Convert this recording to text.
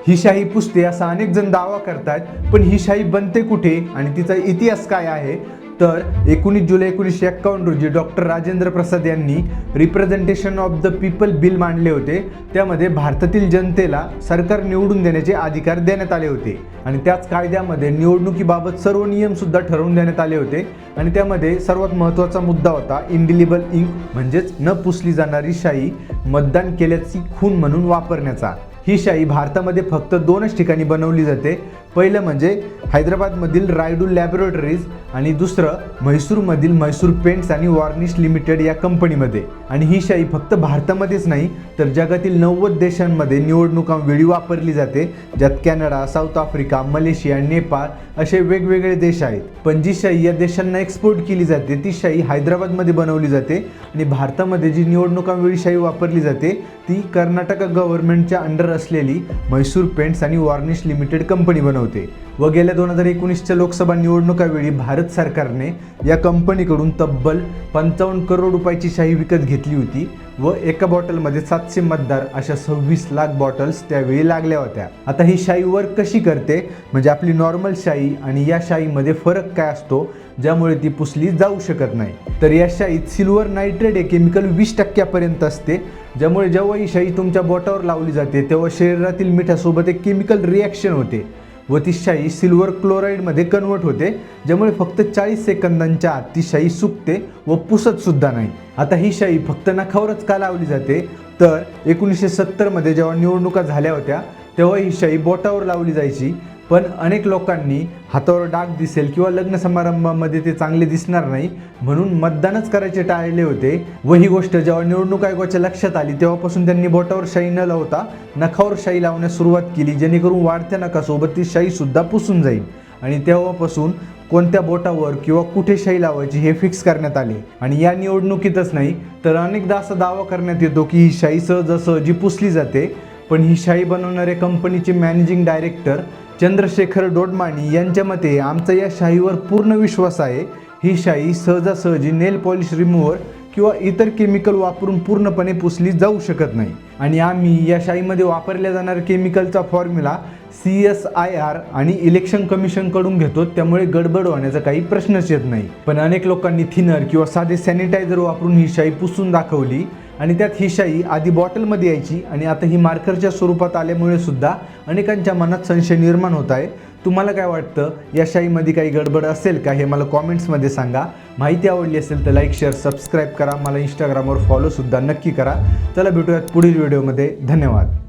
ही शाई पुसते असा अनेक जण दावा करतात, पण ही शाई बनते कुठे आणि तिचा इतिहास काय आहे? तर 19 जुलै 1951 रोजी डॉक्टर राजेंद्र प्रसाद यांनी representation of the people bill मांडले होते. त्यामध्ये भारतातील जनतेला सरकार निवडून देण्याचे अधिकार देण्यात आले होते आणि त्याच कायद्यामध्ये निवडणुकीबाबत सर्व नियम सुद्धा ठरवून देण्यात आले होते आणि त्यामध्ये सर्वात महत्त्वाचा मुद्दा होता इंडिलिबल इंक, म्हणजेच न पुसली जाणारी शाई मतदान केल्याची खून म्हणून वापरण्याचा. ही शाई भारतामध्ये फक्त 2च ठिकाणी बनवली जाते. पहिलं म्हणजे हैदराबादमधील रायडू लॅबोरेटरीज आणि दुसरं म्हैसूरमधील म्हैसूर पेंट्स आणि वॉर्निश लिमिटेड या कंपनीमध्ये. आणि ही शाई फक्त भारतामध्येच नाही तर जगातील 90 देशांमध्ये निवडणुकांवेळी वापरली जाते, ज्यात Canada, south Africa, Malaysia, Nepal असे वेगवेगळे देश आहेत. पण जी शाई या देशांना एक्सपोर्ट केली जाते ती शाई हैदराबादमध्ये बनवली जाते आणि भारतामध्ये जी निवडणुकांवेळी शाई वापरली जाते ती कर्नाटक गव्हर्नमेंटच्या अंडर असलेली म्हैसूर पेंट्स आणि वॉर्निश लिमिटेड कंपनी बनवते. व गेल्या 2019च्या लोकसभा निवडणुकावेळी भारत सरकारने या कंपनीकडून तब्बल 55 करोड रुपयाची शाई विकत घेतली होती व एका बॉटलमध्ये 700 मतदार अशा 26 लाख बॉटल्स त्यावेळी लागल्या होत्या. आता ही शाई वर्क कशी करते, म्हणजे आपली नॉर्मल शाई आणि या शाईमध्ये फरक काय असतो ज्यामुळे ती पुसली जाऊ शकत नाही? तर या शाईत सिल्वर नायट्रेट हे केमिकल 20% पर्यंत असते, ज्यामुळे जेव्हा ही शाई तुमच्या बोटावर लावली जाते तेव्हा शरीरातील मिठासोबत एक केमिकल रिॲक्शन होते व ती शाई सिल्वर क्लोराईडमध्ये कन्वर्ट होते, ज्यामुळे फक्त 40 सेकंदांच्या आत ती शाई सुकते व पुसत सुद्धा नाही. आता ही शाई फक्त नखावरच का लावली जाते, तर 1970मध्ये जेव्हा निवडणुका झाल्या होत्या तेव्हा ही शाई बोटावर लावली जायची, पण अनेक लोकांनी हातावर डाग दिसेल किंवा लग्न समारंभामध्ये ते चांगले दिसणार नाही म्हणून मतदानच करायचे टाळले होते. व ही गोष्ट जेव्हा निवडणूक आयोगाच्या लक्षात आली तेव्हापासून त्यांनी बोटावर शाई न लावता नखावर शाई लावण्यास सुरुवात केली, जेणेकरून वाढत्या नखासोबत ती शाईसुद्धा पुसून जाईल. आणि तेव्हापासून कोणत्या बोटावर किंवा कुठे शाई लावायची हे फिक्स करण्यात आले. आणि या निवडणुकीतच नाही तर अनेकदा असा दावा करण्यात येतो की ही शाई सहजासहजी पुसली जाते, पण ही शाई बनवणाऱ्या कंपनीचे मॅनेजिंग डायरेक्टर चंद्रशेखर डोडमानी यांच्या मते आमचा या शाईवर पूर्ण विश्वास आहे. ही शाई सहजासहजी नेल पॉलिश रिमूव्हर किंवा इतर केमिकल वापरून पूर्णपणे पुसली जाऊ शकत नाही. आणि आम्ही या शाईमध्ये वापरल्या जाणाऱ्या केमिकलचा फॉर्म्युला CSIR आणि इलेक्शन कमिशनकडून घेतो, त्यामुळे गडबड होण्याचा काही प्रश्नच येत नाही. पण अनेक लोकांनी थिनर किंवा साधे सॅनिटायझर वापरून ही शाई पुसून दाखवली आणि त्यात ही शाई आधी बॉटलमध्ये यायची आणि आता ही मार्करच्या स्वरूपात आल्यामुळे सुद्धा अनेकांच्या मनात संशय निर्माण होत आहे. तुम्हाला काय वाटतं, या शाईमध्ये काही गडबड असेल का हे मला कॉमेंट्समध्ये सांगा. माहिती आवडली असेल तर लाईक, शेअर, सबस्क्राईब करा. मला इंस्टाग्रामवर फॉलोसुद्धा नक्की करा. चला भेटूयात पुढील व्हिडिओमध्ये. धन्यवाद.